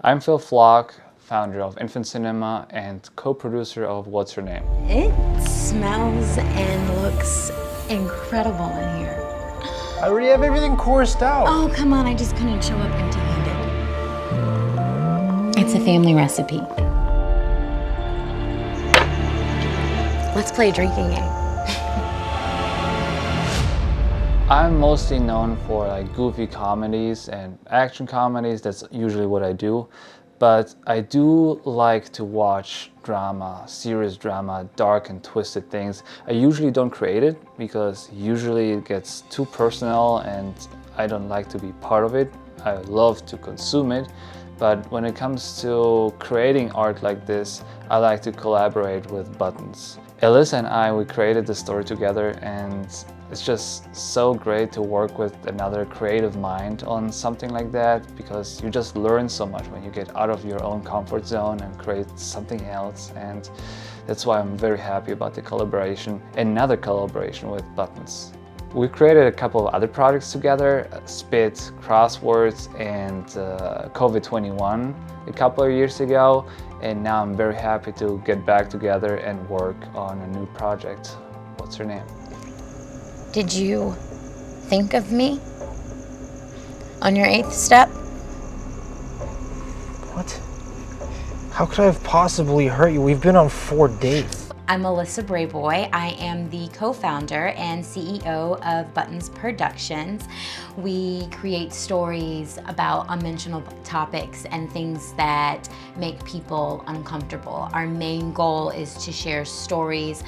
I'm Phil Flock, founder of Infant Cinema and co-producer of What's Her Name? It smells and looks incredible in here. I already have everything coursed out. Oh, come on, I just couldn't show up empty-handed. It's a family recipe. Let's play a drinking game. I'm mostly known for like goofy comedies and action comedies. That's usually what I do. But I do like to watch drama, serious drama, dark and twisted things. I usually don't create it because usually it gets too personal and I don't like to be part of it. I love to consume it. But when it comes to creating art like this, I like to collaborate with Buttons. Alyssa and I, we created the story together, and it's just so great to work with another creative mind on something like that, because you just learn so much when you get out of your own comfort zone and create something else. And that's why I'm very happy about the collaboration, another collaboration with Buttons. We created a couple of other projects together, Spit, Crosswords, and COVID-21 a couple of years ago. And now I'm very happy to get back together and work on a new project. What's Her Name? Did you think of me on your 8th step? What? How could I have possibly hurt you? We've been on 4 dates. I'm Alyssa Brayboy. I am the co-founder and CEO of Buttons Productions. We create stories about unmentionable topics and things that make people uncomfortable. Our main goal is to share stories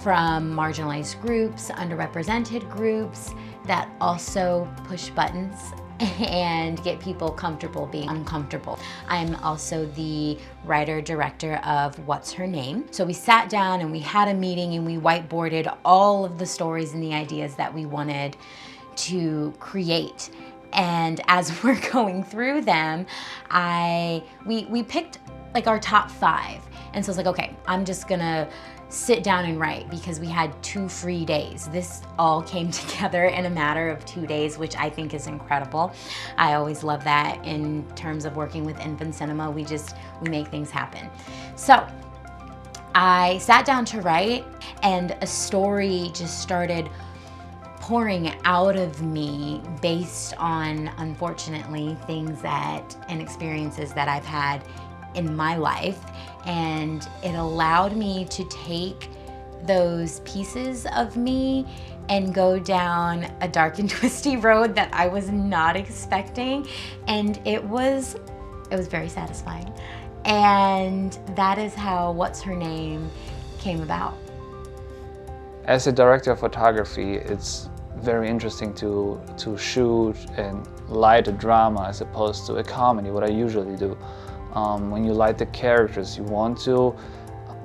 from marginalized groups, underrepresented groups that also push buttons and get people comfortable being uncomfortable. I'm also the writer-director of What's Her Name? So we sat down and we had a meeting and we whiteboarded all of the stories and the ideas that we wanted to create. And as we're going through them, we picked like our top 5. And so it's like, okay, I'm just gonna sit down and write because we had 2 free days. This all came together in a matter of 2 days, which I think is incredible. I always love that in terms of working with Infant Cinema. We make things happen. So I sat down to write and a story just started pouring out of me based on, unfortunately, things and experiences that I've had in my life. And it allowed me to take those pieces of me and go down a dark and twisty road that I was not expecting. And it was very satisfying. And that is how What's Her Name came about. As a director of photography, it's very interesting to shoot and light a drama as opposed to a comedy, what I usually do. When you light the characters, you want to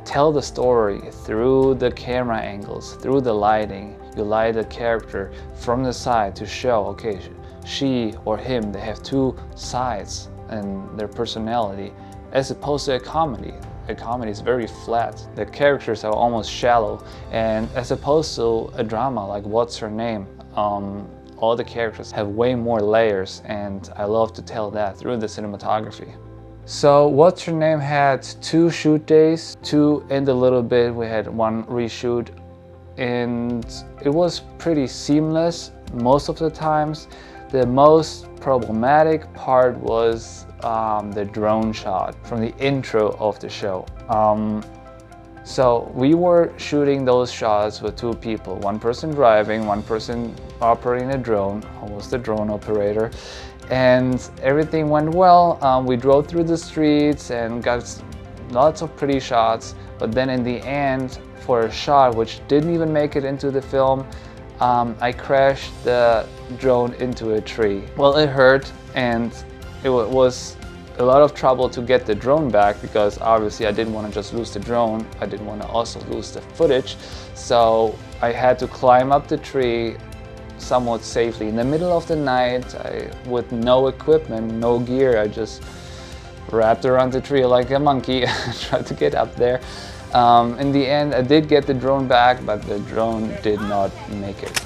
tell the story through the camera angles, through the lighting. You light the character from the side to show, okay, she or him, they have 2 sides and their personality, as opposed to a comedy. A comedy is very flat. The characters are almost shallow, and as opposed to a drama like What's Her Name, all the characters have way more layers, and I love to tell that through the cinematography. So What's Her Name had 2 shoot days, 2 and a little bit. We had 1 reshoot, and it was pretty seamless most of the times. The most problematic part was the drone shot from the intro of the show. So we were shooting those shots with 2 people, 1 person driving, 1 person operating a drone. I was the drone operator. And everything went well. We drove through the streets and got lots of pretty shots. But then in the end, for a shot which didn't even make it into the film, I crashed the drone into a tree. Well, it hurt, and it was a lot of trouble to get the drone back because obviously I didn't want to just lose the drone. I didn't want to also lose the footage. So I had to climb up the tree somewhat safely in the middle of the night. With no equipment, no gear, I just wrapped around the tree like a monkey and tried to get up there. In the end, I did get the drone back, but the drone did not make it.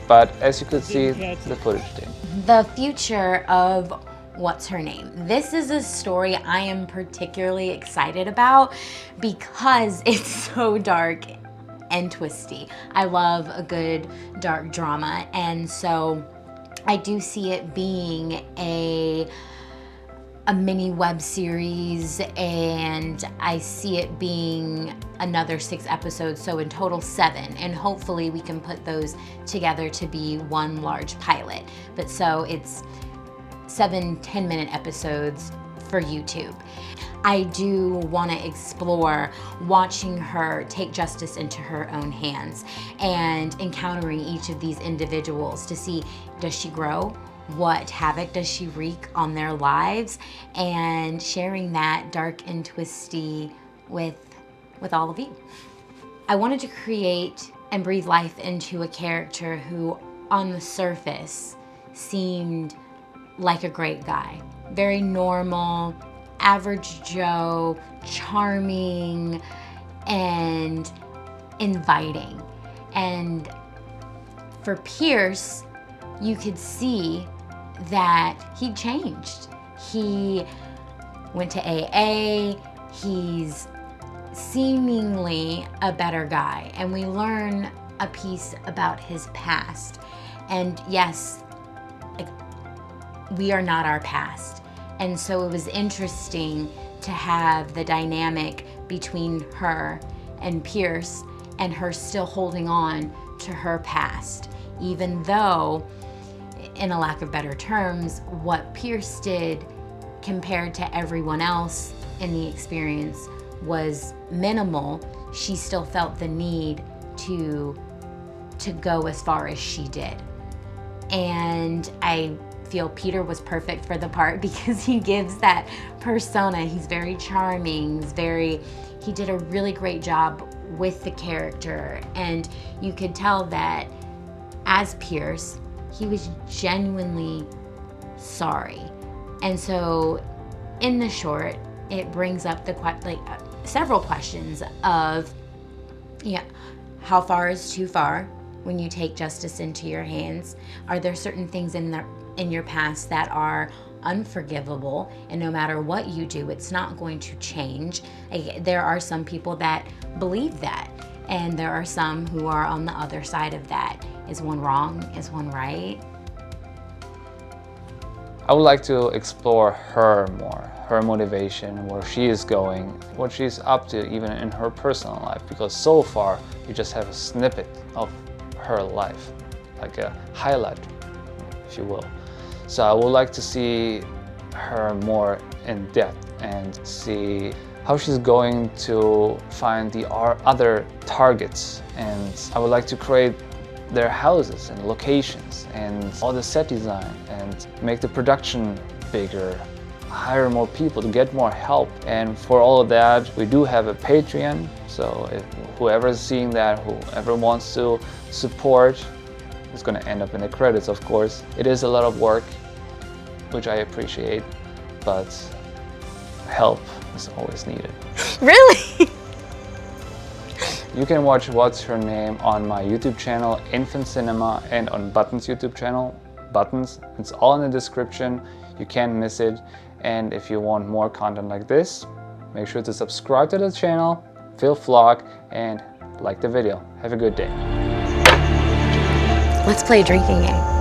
But as you could see, the footage did. The future of What's Her Name? This is a story I am particularly excited about because it's so dark and twisty. I love a good dark drama, and so I do see it being a mini web series, and I see it being another 6 episodes, so in total 7, and hopefully we can put those together to be one large pilot. But so it's 7 10-minute episodes for YouTube. I do want to explore watching her take justice into her own hands and encountering each of these individuals to see, does she grow? What havoc does she wreak on their lives? And sharing that dark and twisty with all of you. I wanted to create and breathe life into a character who on the surface seemed like a great guy. Very normal, average Joe, charming, and inviting. And for Pierce, you could see that he changed. He went to AA, he's seemingly a better guy, and we learn a piece about his past. And yes, we are not our past. And so it was interesting to have the dynamic between her and Pierce, and her still holding on to her past, even though, in a lack of better terms, what Pierce did compared to everyone else in the experience was minimal. She still felt the need to go as far as she did. And I feel Peter was perfect for the part because he gives that persona. He's very charming, he did a really great job with the character, and you could tell that as Pierce, he was genuinely sorry. And so in the short, it brings up several questions of, how far is too far when you take justice into your hands? Are there certain things in your past that are unforgivable, and no matter what you do, it's not going to change? There are some people that believe that, and there are some who are on the other side of that. Is one wrong? Is one right? I would like to explore her more, her motivation, where she is going, what she's up to even in her personal life, because so far you just have a snippet of her life, like a highlight, if you will. So I would like to see her more in depth and see how she's going to find the other targets. And I would like to create their houses and locations and all the set design and make the production bigger, hire more people to get more help. And for all of that, we do have a Patreon. So if whoever is seeing that, whoever wants to support, is going to end up in the credits, of course. It is a lot of work, which I appreciate, but help is always needed. Really? You can watch What's Her Name on my YouTube channel, Infant Cinema, and on Buttons' YouTube channel, Buttons. It's all in the description. You can't miss it. And if you want more content like this, make sure to subscribe to the channel, feel vlog, and like the video. Have a good day. Let's play a drinking game.